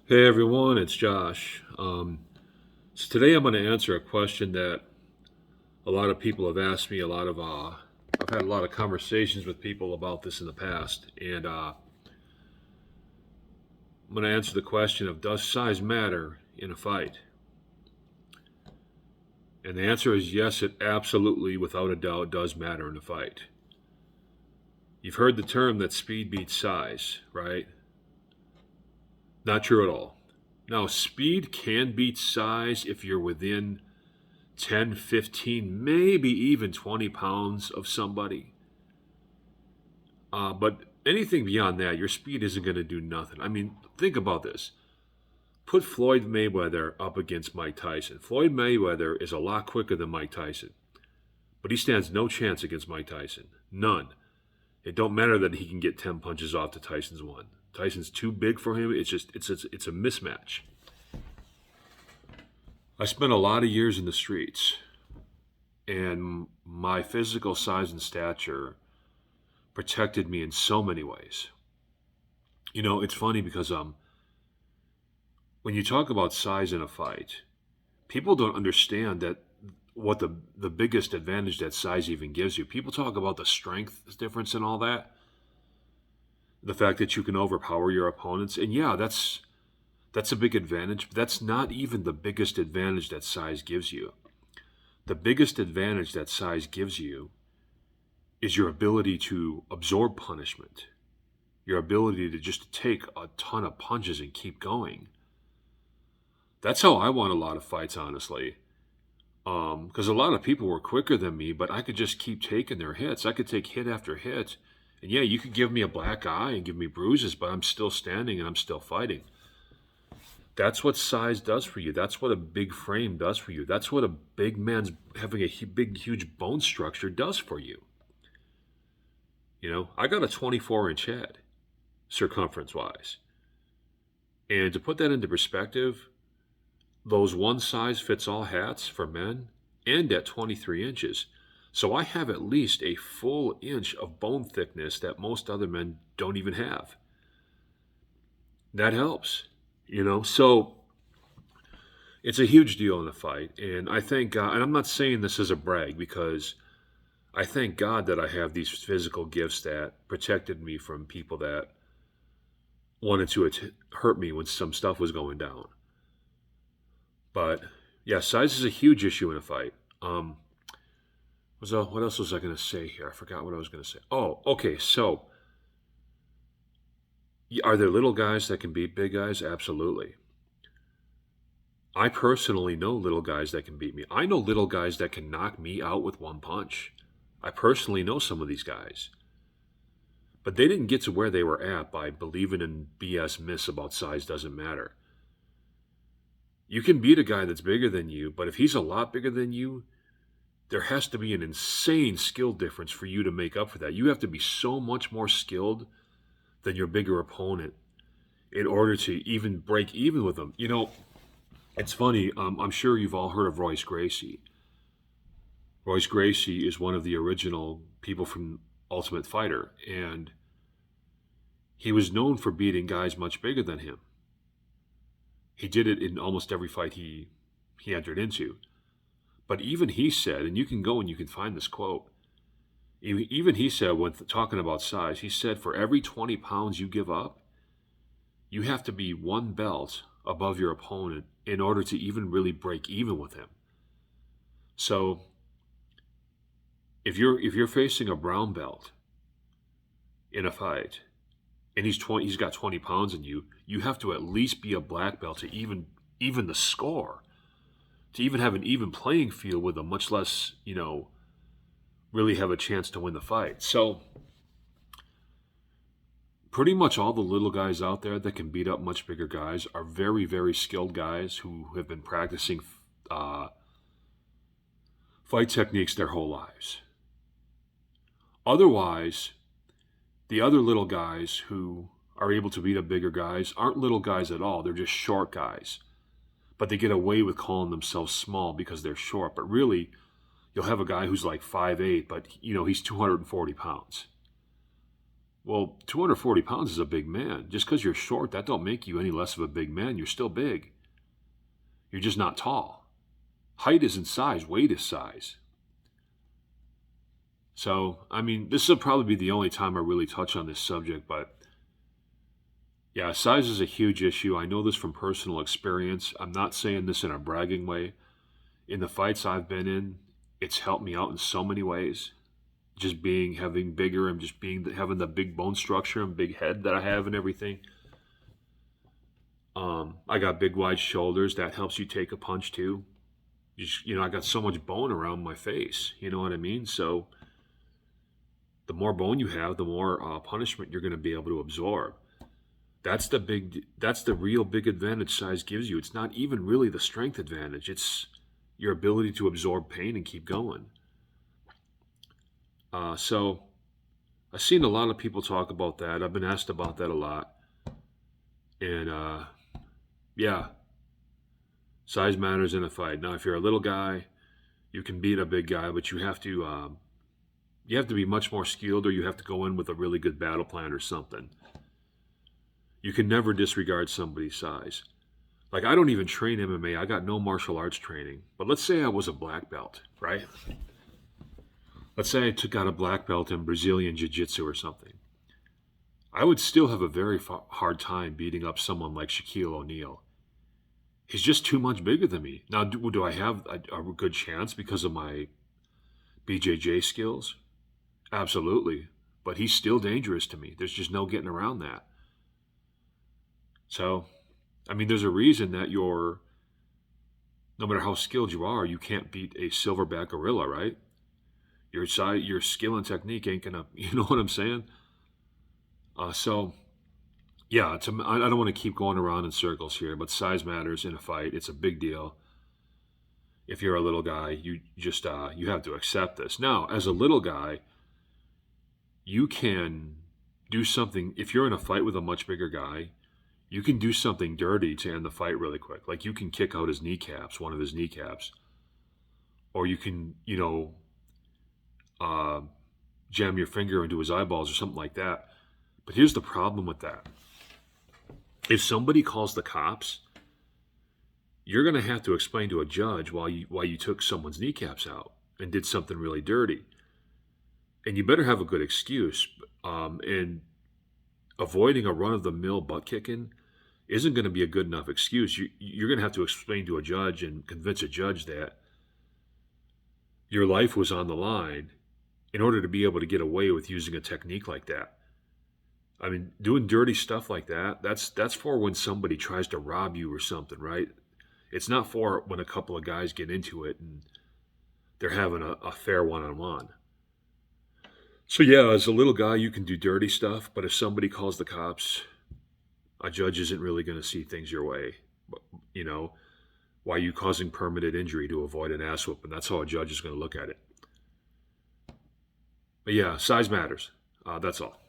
Hey everyone, it's Josh. So today I'm going to answer a question that a lot of people have asked me. I've had a lot of conversations with people about this in the past, and I'm going to answer the question of does size matter in a fight? And the answer is yes, it absolutely, without a doubt, does matter in a fight. You've heard the term that speed beats size, right? Not true at all. Now, speed can beat size if you're within 10, 15, maybe even 20 pounds of somebody. But anything beyond that, your speed isn't going to do nothing. I mean, think about this. Put Floyd Mayweather up against Mike Tyson. Floyd Mayweather is a lot quicker than Mike Tyson, but he stands no chance against Mike Tyson. None. It don't matter that he can get 10 punches off to Tyson's one. Tyson's too big for him. It's a mismatch. I spent a lot of years in the streets, and my physical size and stature protected me in so many ways. You know, it's funny because when you talk about size in a fight, people don't understand that what the biggest advantage that size even gives you. People talk about the strength difference and all that, the fact that you can overpower your opponents, and yeah, that's a big advantage. But that's not even the biggest advantage that size gives you. The biggest advantage that size gives you is your ability to absorb punishment, your ability to just take a ton of punches and keep going. That's how I won a lot of fights, honestly. Because a lot of people were quicker than me, but I could just keep taking their hits. I could take hit after hit. And yeah, you could give me a black eye and give me bruises, but I'm still standing and I'm still fighting. That's what size does for you. That's what a big frame does for you. That's what a big man's having a big, huge bone structure does for you. You know, I got a 24-inch head, circumference wise. And to put that into perspective, those one size fits all hats for men end at 23 inches. So I have at least a full inch of bone thickness that most other men don't even have. That helps, you know. So it's a huge deal in a fight. And I thank God, and I'm not saying this as a brag because I thank God that I have these physical gifts that protected me from people that wanted to hurt me when some stuff was going down. But yeah, size is a huge issue in a fight. What else was I going to say here? I forgot what I was going to say. Oh, okay. So, are there little guys that can beat big guys? Absolutely. I personally know little guys that can beat me. I know little guys that can knock me out with one punch. I personally know some of these guys. But they didn't get to where they were at by believing in BS myths about size doesn't matter. You can beat a guy that's bigger than you, but if he's a lot bigger than you, there has to be an insane skill difference for you to make up for that. You have to be so much more skilled than your bigger opponent in order to even break even with them. You know, it's funny. I'm sure you've all heard of Royce Gracie. Royce Gracie is one of the original people from Ultimate Fighter, and he was known for beating guys much bigger than him. He did it in almost every fight he entered into. But even he said, and you can go and you can find this quote, even he said, when talking about size, he said, for every 20 pounds you give up, you have to be one belt above your opponent in order to even really break even with him. So if you're facing a brown belt in a fight, and he's got 20 pounds in you, you have to at least be a black belt to even the score, to even have an even playing field with him, much less, you know, really have a chance to win the fight. So pretty much all the little guys out there that can beat up much bigger guys are very, very skilled guys who have been practicing fight techniques their whole lives. Otherwise, the other little guys who are able to beat up bigger guys aren't little guys at all. They're just short guys. But they get away with calling themselves small because they're short. But really, you'll have a guy who's like 5'8", but you know he's 240 pounds. Well, 240 pounds is a big man. Just because you're short, that don't make you any less of a big man. You're still big. You're just not tall. Height isn't size, weight is size. So, I mean, this will probably be the only time I really touch on this subject, but yeah, size is a huge issue. I know this from personal experience. I'm not saying this in a bragging way. In the fights I've been in, it's helped me out in so many ways. Just being, having bigger and just being, having the big bone structure and big head that I have and everything. I got big wide shoulders. That helps you take a punch too. I got so much bone around my face. You know what I mean? So the more bone you have, the more punishment you're going to be able to absorb. That's the real big advantage size gives you. It's not even really the strength advantage. It's your ability to absorb pain and keep going. So I've seen a lot of people talk about that. I've been asked about that a lot. And yeah, size matters in a fight. Now, if you're a little guy, you can beat a big guy, but you have to be much more skilled, or you have to go in with a really good battle plan or something. You can never disregard somebody's size. Like, I don't even train MMA. I got no martial arts training. But let's say I was a black belt, right? Let's say I got a black belt in Brazilian Jiu-Jitsu or something. I would still have a very hard time beating up someone like Shaquille O'Neal. He's just too much bigger than me. Now, do I have a good chance because of my BJJ skills? Absolutely. But he's still dangerous to me. There's just no getting around that. So, I mean, there's a reason that no matter how skilled you are, you can't beat a silverback gorilla, right? Your skill and technique ain't gonna, you know what I'm saying? So, yeah, I don't want to keep going around in circles here, but size matters in a fight. It's a big deal. If you're a little guy, you just you have to accept this. Now, as a little guy, you can do something. If you're in a fight with a much bigger guy, you can do something dirty to end the fight really quick. Like, you can kick out one of his kneecaps, or you can, jam your finger into his eyeballs or something like that. But here's the problem with that. If somebody calls the cops, you're going to have to explain to a judge why you took someone's kneecaps out and did something really dirty. And you better have a good excuse. And avoiding a run-of-the-mill butt kicking isn't going to be a good enough excuse. You're going to have to explain to a judge and convince a judge that your life was on the line in order to be able to get away with using a technique like that. I mean, doing dirty stuff like that, that's for when somebody tries to rob you or something, right? It's not for when a couple of guys get into it and they're having a fair one-on-one. So yeah, as a little guy, you can do dirty stuff, but if somebody calls the cops, a judge isn't really going to see things your way. Why are you causing permanent injury to avoid an ass whooping? That's how a judge is going to look at it. But yeah, size matters. That's all.